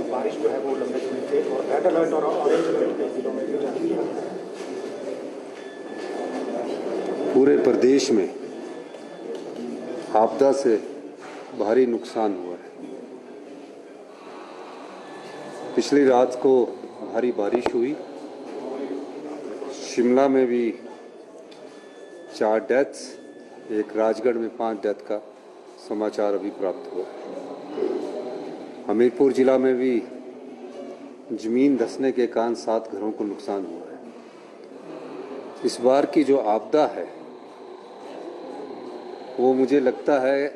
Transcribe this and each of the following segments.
बारिश जो है वो लंबे समय से और रेड अलर्ट और ऑरेंज अलर्ट के जिलों में भी जारी है। पूरे प्रदेश में आपदा से भारी नुकसान हुआ है। पिछली रात को भारी बारिश हुई। शिमला में भी 4 डेथ्स, एक राजगढ़ में 5 डेथ का समाचार अभी प्राप्त हुआ। हमीरपुर जिला में भी जमीन धंसने के कारण 7 घरों को नुकसान हुआ है। इस बार की जो आपदा है वो मुझे लगता है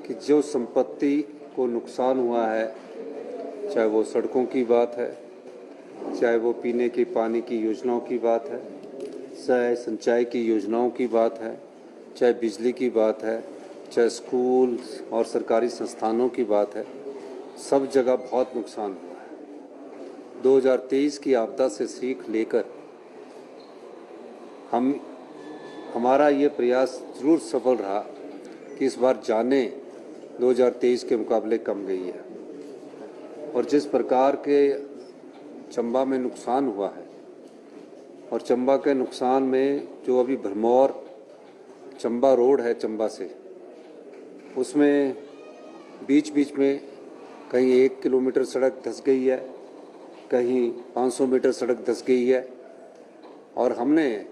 कि जो संपत्ति को नुकसान हुआ है, चाहे वो सड़कों की बात है, चाहे वो पीने के पानी की योजनाओं की बात है, चाहे सिंचाई की योजनाओं की बात है, चाहे बिजली की बात है, चाहे स्कूल और सरकारी संस्थानों की बात है, सब जगह बहुत नुकसान हुआ है। 2023 की आपदा से सीख लेकर हमारा ये प्रयास जरूर सफल रहा कि इस बार जानें 2023 के मुकाबले कम गई है। और जिस प्रकार के चंबा में नुकसान हुआ है, और चंबा के नुकसान में जो अभी भरमौर चंबा रोड है चंबा से, उसमें बीच बीच में कहीं 1 किलोमीटर सड़क धंस गई है, कहीं 500 मीटर सड़क धंस गई है। और हमने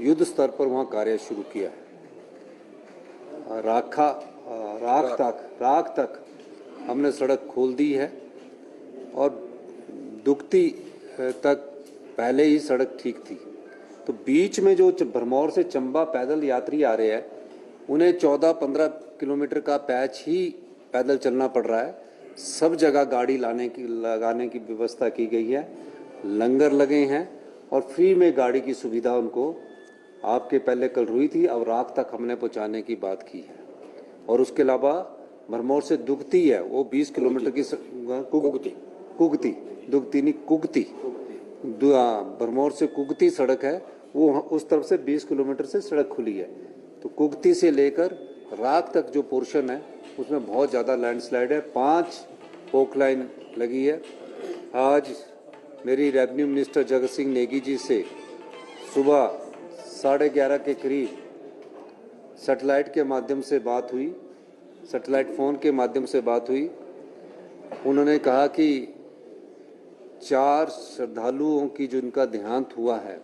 युद्ध स्तर पर वहाँ कार्य शुरू किया है। राख तक हमने सड़क खोल दी है और दुगती तक पहले ही सड़क ठीक थी। तो बीच में जो भरमौर से चंबा पैदल यात्री आ रहे हैं, उन्हें 14-15 किलोमीटर का पैच ही पैदल चलना पड़ रहा है। सब जगह गाड़ी लगाने की व्यवस्था की गई है, लंगर लगे हैं और फ्री में गाड़ी की सुविधा उनको आपके पहले कल हुई थी, अब राख तक हमने पहुंचाने की बात की है। और उसके अलावा भरमौर से दुगती है, वो 20 किलोमीटर की कुगती भरमौर से कुगती सड़क है, वो उस तरफ से 20 किलोमीटर से सड़क खुली है। तो कुगती से लेकर राख तक जो पोर्शन है उसमें बहुत ज़्यादा लैंडस्लाइड है। 5 पोक लाइन लगी है। आज मेरी रेवेन्यू मिनिस्टर जगत सिंह नेगी जी से सुबह 11:30 के करीब सैटेलाइट के माध्यम से बात हुई, सैटेलाइट फ़ोन के माध्यम से बात हुई। उन्होंने कहा कि 4 श्रद्धालुओं की जो इनका देहांत हुआ है,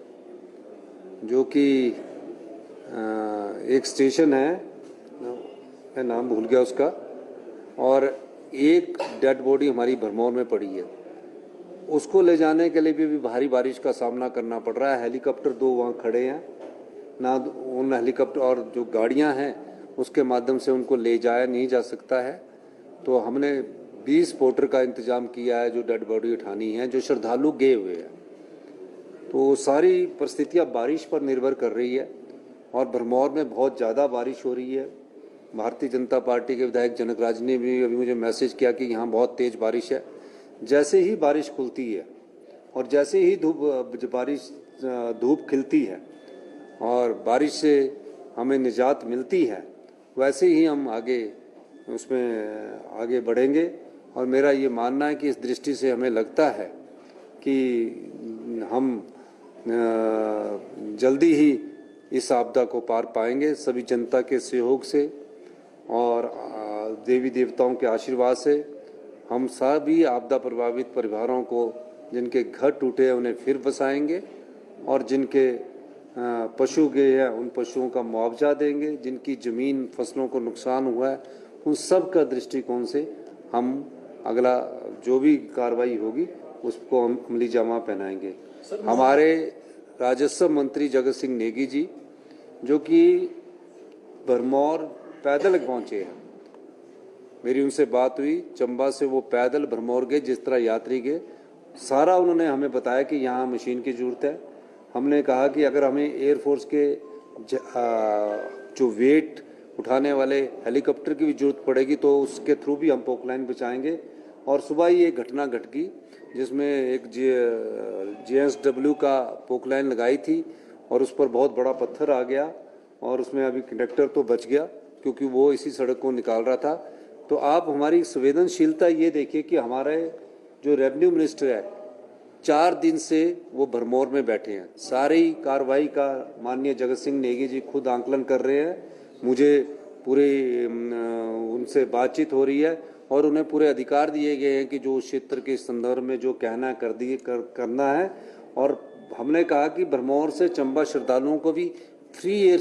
जो कि एक स्टेशन है, मैं नाम भूल गया उसका, और एक डेड बॉडी हमारी भरमौर में पड़ी है। उसको ले जाने के लिए भी भारी बारिश का सामना करना पड़ रहा है। हेलीकॉप्टर 2 वहाँ खड़े हैं ना, उन हेलीकॉप्टर और जो गाड़ियाँ हैं उसके माध्यम से उनको ले जाया नहीं जा सकता है। तो हमने 20 पोर्टर का इंतजाम किया है जो डेड बॉडी उठानी है, जो श्रद्धालु गए हुए हैं। तो सारी परिस्थितियाँ बारिश पर निर्भर कर रही है और भरमौर में बहुत ज़्यादा बारिश हो रही है। भारतीय जनता पार्टी के विधायक जनकराज ने भी अभी मुझे मैसेज किया कि यहाँ बहुत तेज़ बारिश है। जैसे ही बारिश खुलती है और जैसे ही धूप खिलती है और बारिश से हमें निजात मिलती है, वैसे ही हम आगे बढ़ेंगे। और मेरा ये मानना है कि इस दृष्टि से हमें लगता है कि हम जल्दी ही इस आपदा को पार पाएंगे। सभी जनता के सहयोग से और देवी देवताओं के आशीर्वाद से हम सभी आपदा प्रभावित परिवारों को, जिनके घर टूटे हैं, उन्हें फिर बसाएंगे और जिनके पशु गए हैं उन पशुओं का मुआवजा देंगे। जिनकी ज़मीन फसलों को नुकसान हुआ है, उन सब का दृष्टिकोण से हम अगला जो भी कार्रवाई होगी उसको हम अमली जामा पहनाएंगे। हमारे राजस्व मंत्री जगत सिंह नेगी जी, जो कि भरमौर पैदल पहुंचे हैं, मेरी उनसे बात हुई, चंबा से वो पैदल भरमौर गए जिस तरह यात्री गए, सारा उन्होंने हमें बताया कि यहाँ मशीन की ज़रूरत है। हमने कहा कि अगर हमें एयरफोर्स के जो वेट उठाने वाले हेलीकॉप्टर की भी जरूरत पड़ेगी तो उसके थ्रू भी हम पोकलाइन बचाएंगे। और सुबह ही एक घटना घट गई जिसमें एक JSW का पोकलाइन लगाई थी और उस पर बहुत बड़ा पत्थर आ गया और उसमें अभी कंडक्टर तो बच गया क्योंकि वो इसी सड़क को निकाल रहा था। तो आप हमारी संवेदनशीलता ये देखिए कि हमारे जो रेवेन्यू मिनिस्टर है 4 दिन से वो भरमौर में बैठे हैं। सारी कार्रवाई का माननीय जगत सिंह नेगी जी खुद आंकलन कर रहे हैं। मुझे पूरे उनसे बातचीत हो रही है और उन्हें पूरे अधिकार दिए गए हैं कि जो उस क्षेत्र के संदर्भ में जो कहना करना है। और हमने कहा कि भरमौर से चंबा श्रद्धालुओं को भी फ्री एयर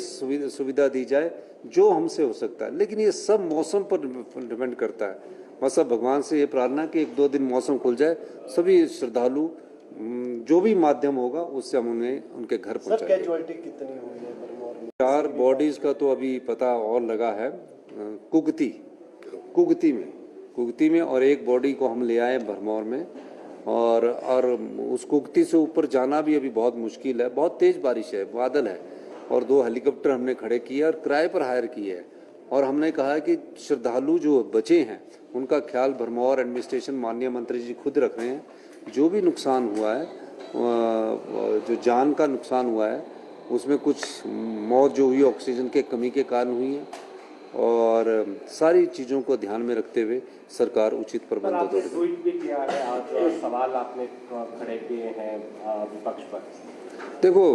सुविधा दी जाए जो हमसे हो सकता है, लेकिन ये सब मौसम पर डिपेंड करता है। बस अब भगवान से ये प्रार्थना कि 1-2 दिन मौसम खुल जाए, सभी श्रद्धालु जो भी माध्यम होगा उससे हम उन्हें उनके घर पहुंचाएंगे। कैजुअलिटी कितनी हुई है भरमौर में? 4 बॉडीज का तो अभी पता और लगा है कुगती में और 1 बॉडी को हम ले आए भरमौर में। और उस कुगती से ऊपर जाना भी अभी बहुत मुश्किल है, बहुत तेज बारिश है, बादल है। और 2 हेलीकॉप्टर हमने खड़े किए और किराए पर हायर किए हैं। और हमने कहा है कि श्रद्धालु जो बचे हैं उनका ख्याल भरमौर एडमिनिस्ट्रेशन माननीय मंत्री जी खुद रख रहे हैं। जो भी नुकसान हुआ है, जो जान का नुकसान हुआ है, उसमें कुछ मौत जो हुई ऑक्सीजन के कमी के कारण हुई है और सारी चीज़ों को ध्यान में रखते हुए सरकार उचित प्रबंध ट्वीट भी किया है, आज सवाल आपने खड़े किए हैं विपक्ष पर। देखो,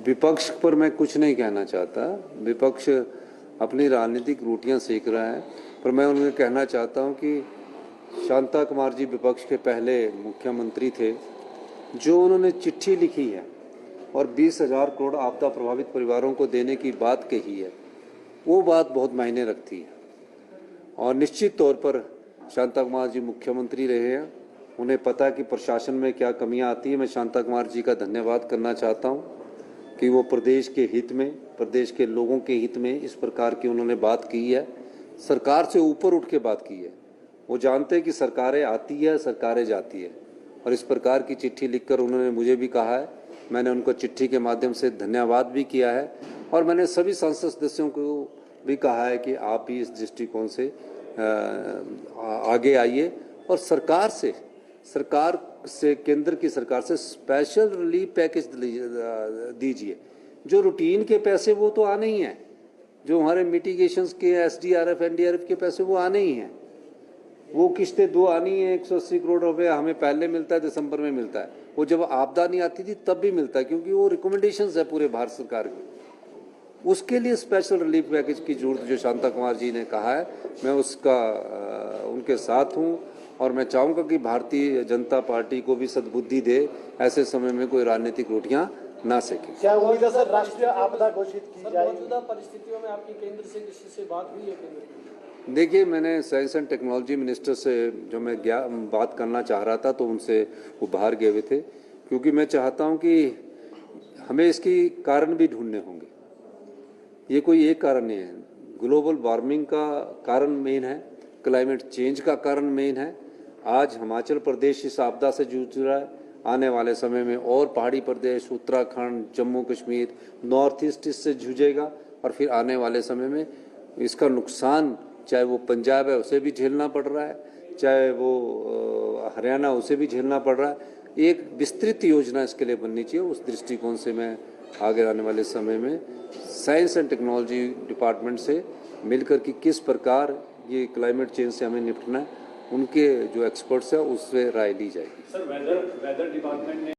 विपक्ष पर मैं कुछ नहीं कहना चाहता। विपक्ष अपनी राजनीतिक रोटियां सेक रहा है, पर मैं उन्हें कहना चाहता हूं कि शांता कुमार जी विपक्ष के पहले मुख्यमंत्री थे, जो उन्होंने चिट्ठी लिखी है और 20,000 करोड़ आपदा प्रभावित परिवारों को देने की बात कही है, वो बात बहुत मायने रखती है। और निश्चित तौर पर शांता कुमार जी मुख्यमंत्री रहे हैं, उन्हें पता है कि प्रशासन में क्या कमियां आती है। मैं शांता कुमार जी का धन्यवाद करना चाहता हूं कि वो प्रदेश के हित में, प्रदेश के लोगों के हित में इस प्रकार की उन्होंने बात की है, सरकार से ऊपर उठ के बात की है। वो जानते हैं कि सरकारें आती है, सरकारें जाती है, और इस प्रकार की चिट्ठी लिखकर उन्होंने मुझे भी कहा है। मैंने उनको चिट्ठी के माध्यम से धन्यवाद भी किया है और मैंने सभी संसद सदस्यों को भी कहा है कि आप भी इस दृष्टिकोण से आगे आइए और सरकार से केंद्र की सरकार से स्पेशल रिलीफ पैकेज दीजिए। जो रूटीन के पैसे वो तो आने ही हैं, जो हमारे मिटिगेशंस के SDRF NDRF के पैसे वो आने ही हैं। वो किस्तें 2 आनी है, 180 करोड़ रुपए हमें पहले मिलता है, दिसंबर में मिलता है। वो जब आपदा नहीं आती थी तब भी मिलता है, क्योंकि वो रिकमेंडेशंस है पूरे भारत सरकार की। उसके लिए स्पेशल रिलीफ पैकेज की जरूरत जो शांता कुमार जी ने कहा है, मैं उनके साथ हूँ। और मैं चाहूँगा कि भारतीय जनता पार्टी को भी सद्बुद्धि दे, ऐसे समय में कोई राजनीतिक रोटियां ना सेके। क्या उम्मीद है सर राष्ट्रीय आपदा घोषित की जाए? मौजूदा परिस्थितियों में आपकी केंद्र से किसी से बात हुई है केंद्र की? देखिए, मैंने साइंस एंड टेक्नोलॉजी मिनिस्टर से जो मैं बात करना चाह रहा था, तो उनसे वो बाहर गए हुए थे, क्योंकि मैं चाहता हूँ कि हमें इसकी कारण भी ढूंढने होंगे। ये कोई एक कारण नहीं है। ग्लोबल वार्मिंग का कारण मेन है, क्लाइमेट चेंज का कारण मेन है। आज हिमाचल प्रदेश इस आपदा से जूझ रहा है, आने वाले समय में और पहाड़ी प्रदेश, उत्तराखंड, जम्मू कश्मीर, नॉर्थ ईस्ट इससे जूझेगा। और फिर आने वाले समय में इसका नुकसान चाहे वो पंजाब है उसे भी झेलना पड़ रहा है, चाहे वो हरियाणा उसे भी झेलना पड़ रहा है। एक विस्तृत योजना इसके लिए बननी चाहिए। उस दृष्टिकोण से मैं आगे आने वाले समय में साइंस एंड टेक्नोलॉजी डिपार्टमेंट से मिलकर कि किस प्रकार ये क्लाइमेट चेंज से हमें निपटना है, उनके जो एक्सपर्ट्स हैं उससे राय ली जाएगी। सर, वेदर डिपार्टमेंट ने